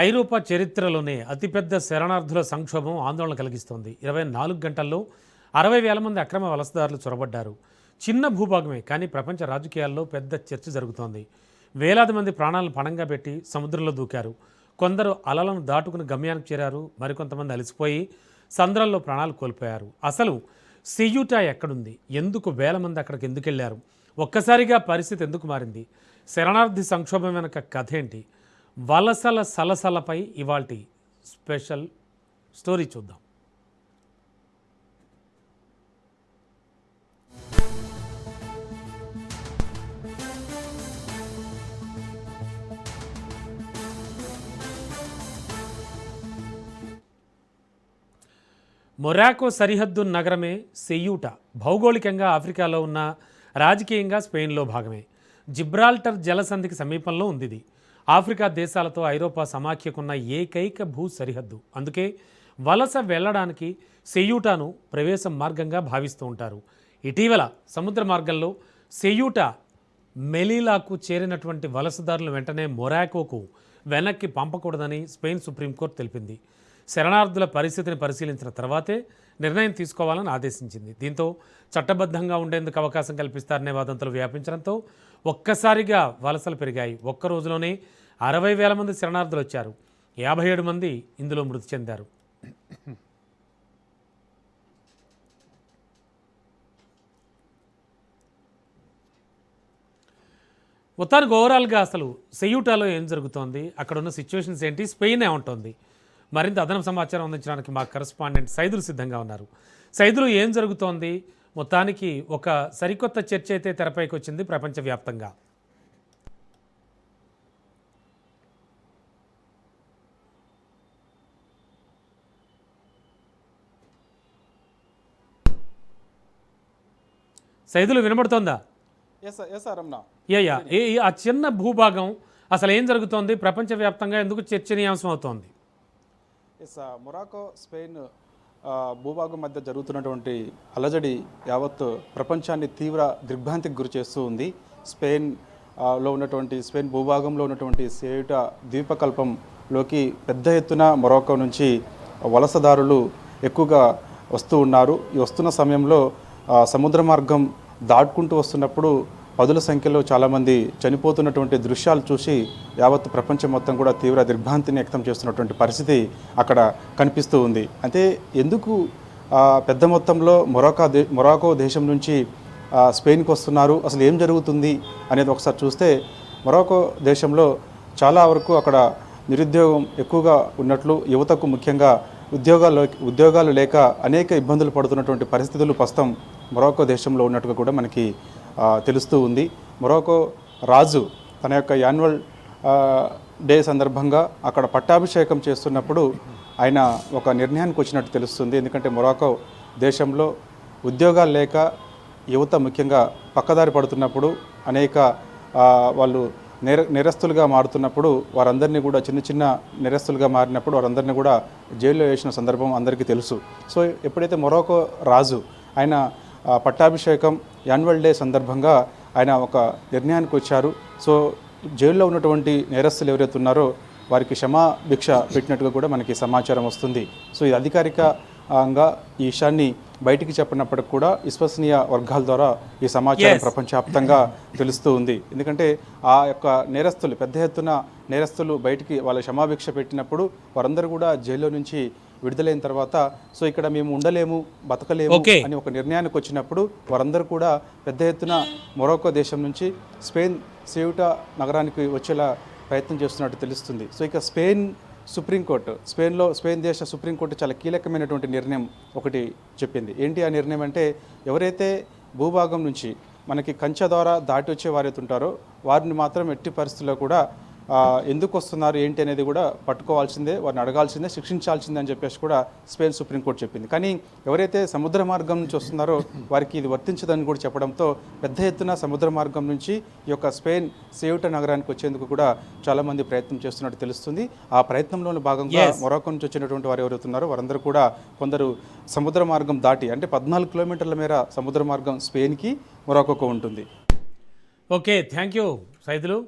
ఐరోపా చరిత్రలోనే అతిపెద్ద శరణార్థుల సంక్షోభం ఆందోళన కలిగిస్తోంది. 24 గంటల్లో 60,000 మంది అక్రమ వలసదారులు చొరబడ్డారు. చిన్న భూభాగమే, కానీ ప్రపంచ రాజకీయాల్లో పెద్ద చర్చ జరుగుతోంది. వేలాది మంది ప్రాణాలను పణంగా పెట్టి సముద్రంలో దూకారు. కొందరు అలలను దాటుకుని గమ్యానికి చేరారు. మరికొంతమంది అలసిపోయి సంద్రంలో ప్రాణాలు కోల్పోయారు. అసలు సెయూటా ఎక్కడుంది? ఎందుకు వేల మంది అక్కడికి ఎందుకు వెళ్ళారు? ఒక్కసారిగా పరిస్థితి ఎందుకు మారింది? శరణార్థి సంక్షోభం వెనక కథ ఏంటి? వలసల సలసలపై ఇవాల్టి స్పెషల్ స్టోరీ చూద్దాం. మొరాకో సరిహద్దు నగరమే సెయూటా. భౌగోళికంగా ఆఫ్రికాలో ఉన్న, రాజకీయంగా స్పెయిన్లో భాగమే. జిబ్రాల్టర్ జలసంధికి సమీపంలో ఉంది ఇది. ఆఫ్రికా దేశాలతో ఐరోపా సమాఖ్యకున్న ఏకైక భూ సరిహద్దు. అందుకే వలస వెళ్లడానికి సెయూటాను ప్రవేశ మార్గంగా భావిస్తూ ఉంటారు. ఇటీవల సముద్ర మార్గంలో సెయూటా మెలీలాకు చేరినటువంటి వలసదారులు వెంటనే మొరాకోకు వెనక్కి పంపకూడదని స్పెయిన్ సుప్రీంకోర్టు తెలిపింది. శరణార్థుల పరిస్థితిని పరిశీలించిన తర్వాతే నిర్ణయం తీసుకోవాలని ఆదేశించింది. దీంతో చట్టబద్ధంగా ఉండేందుకు అవకాశం కల్పిస్తారనే వాదంతులు వ్యాపించడంతో ఒక్కసారిగా వలసలు పెరిగాయి. ఒక్క రోజులోనే 60,000 మంది శరణార్థులు వచ్చారు. 57 మంది ఇందులో మృతి చెందారు. మొత్తానికి ఓవరాల్గా అసలు సెయూటాలో ఏం జరుగుతోంది, అక్కడ ఉన్న సిచ్యువేషన్స్ ఏంటి, స్పెయిన్ ఏమంటోంది? మరింత అదనపు సమాచారం అందించడానికి మా కరెస్పాండెంట్ సైదులు సిద్ధంగా ఉన్నారు. సైదులు, ఏం జరుగుతోంది? మొత్తానికి ఒక సరికొత్త చర్చ అయితే తెరపైకి వచ్చింది ప్రపంచవ్యాప్తంగా. సైదులు వినబడుతోందా? ఆ చిన్న భూభాగం అసలు ఏం జరుగుతోంది, ప్రపంచవ్యాప్తంగా ఎందుకు చర్చనీయాంశం అవుతోంది? మొరాకో స్పెయిన్ భూభాగం మధ్య జరుగుతున్నటువంటి అలజడి యావత్ ప్రపంచాన్ని తీవ్ర దిగ్భ్రాంతికి గురి చేస్తూ ఉంది. స్పెయిన్ భూభాగంలో ఉన్నటువంటి సెయూటా ద్వీపకల్పంలోకి పెద్ద ఎత్తున మొరాకో నుంచి వలసదారులు ఎక్కువగా వస్తూ ఉన్నారు. ఈ వస్తున్న సమయంలో సముద్ర మార్గం దాటుకుంటూ వస్తున్నప్పుడు పదుల సంఖ్యలో చాలామంది చనిపోతున్నటువంటి దృశ్యాలు చూసి యావత్ ప్రపంచం మొత్తం కూడా తీవ్ర దిగ్భ్రాంతిని వ్యక్తం చేస్తున్నటువంటి పరిస్థితి అక్కడ కనిపిస్తూ ఉంది. అయితే ఎందుకు పెద్ద మొత్తంలో మొరాకో దేశం నుంచి స్పెయిన్కి వస్తున్నారు, అసలు ఏం జరుగుతుంది అనేది ఒకసారి చూస్తే, మొరాకో దేశంలో చాలా వరకు అక్కడ నిరుద్యోగం ఎక్కువగా ఉన్నట్లు, యువతకు ముఖ్యంగా ఉద్యోగాలు లేక అనేక ఇబ్బందులు పడుతున్నటువంటి పరిస్థితులు ప్రస్తుతం మొరాకో దేశంలో ఉన్నట్టుగా కూడా మనకి తెలుస్తూ ఉంది. మొరాకో రాజు తన యొక్క యాన్యువల్ డే సందర్భంగా అక్కడ పట్టాభిషేకం చేస్తున్నప్పుడు ఆయన ఒక నిర్ణయానికి వచ్చినట్టు తెలుస్తుంది. ఎందుకంటే మొరాకో దేశంలో ఉద్యోగాలు లేక యువత ముఖ్యంగా పక్కదారి పడుతున్నప్పుడు, అనేక వాళ్ళు నేరస్తులుగా మారుతున్నప్పుడు, వారందరినీ కూడా చిన్న నేరస్తులుగా మారినప్పుడు వారందరినీ కూడా జైల్లో వేసిన సందర్భం అందరికీ తెలుసు. సో ఎప్పుడైతే మొరాకో రాజు ఆయన పట్టాభిషేకం యాన్యువల్ డే సందర్భంగా ఆయన ఒక నిర్ణయానికి వచ్చారు. సో జైల్లో ఉన్నటువంటి నేరస్తులు ఎవరైతే ఉన్నారో వారికి క్షమాభిక్ష పెట్టినట్టుగా కూడా మనకి సమాచారం వస్తుంది. సో ఇది అధికారికంగా ఈ విషయాన్ని బయటికి చెప్పినప్పటికి కూడా విశ్వసనీయ వర్గాల ద్వారా ఈ సమాచారం ప్రపంచవ్యాప్తంగా తెలుస్తూ ఉంది. ఎందుకంటే ఆ యొక్క నేరస్తులు, పెద్ద ఎత్తున నేరస్తులు బయటికి వాళ్ళ క్షమాభిక్ష పెట్టినప్పుడు వారందరూ కూడా జైల్లో నుంచి విడుదలైన తర్వాత, సో ఇక్కడ మేము ఉండలేము, బతకలేము అని ఒక నిర్ణయానికి వచ్చినప్పుడు వారందరూ కూడా పెద్ద ఎత్తున మొరాకో దేశం నుంచి సెయూటా నగరానికి వచ్చేలా ప్రయత్నం చేస్తున్నట్టు తెలుస్తుంది. సో ఇక సుప్రీంకోర్టు, స్పెయిన్ దేశ సుప్రీంకోర్టు చాలా కీలకమైనటువంటి నిర్ణయం ఒకటి చెప్పింది. ఏంటి ఆ నిర్ణయం అంటే, ఎవరైతే భూభాగం నుంచి మనకి కంచె ద్వారా దాటి వచ్చే వారైతే ఉంటారో వారిని మాత్రం ఎట్టి పరిస్థితుల్లో కూడా ఎందుకు వస్తున్నారు ఏంటి అనేది కూడా పట్టుకోవాల్సిందే, వారిని అడగాల్సిందే, శిక్షించాల్సిందే అని చెప్పేసి కూడా స్పెయిన్ సుప్రీంకోర్టు చెప్పింది. కానీ ఎవరైతే సముద్ర మార్గం నుంచి వస్తున్నారో వారికి ఇది వర్తించదని కూడా చెప్పడంతో పెద్ద ఎత్తున సముద్ర మార్గం నుంచి ఈ యొక్క సెయూటా నగరానికి వచ్చేందుకు కూడా చాలామంది ప్రయత్నం చేస్తున్నట్టు తెలుస్తుంది. ఆ ప్రయత్నంలోని భాగంగా మొరాకో నుంచి వచ్చినటువంటి వారు ఎవరైతున్నారో వారందరూ కూడా కొందరు సముద్ర మార్గం దాటి, అంటే 14 కిలోమీటర్ల మేర సముద్ర మార్గం స్పెయిన్కి మొరాకోకు ఉంటుంది. Okay, thank you Saidulu.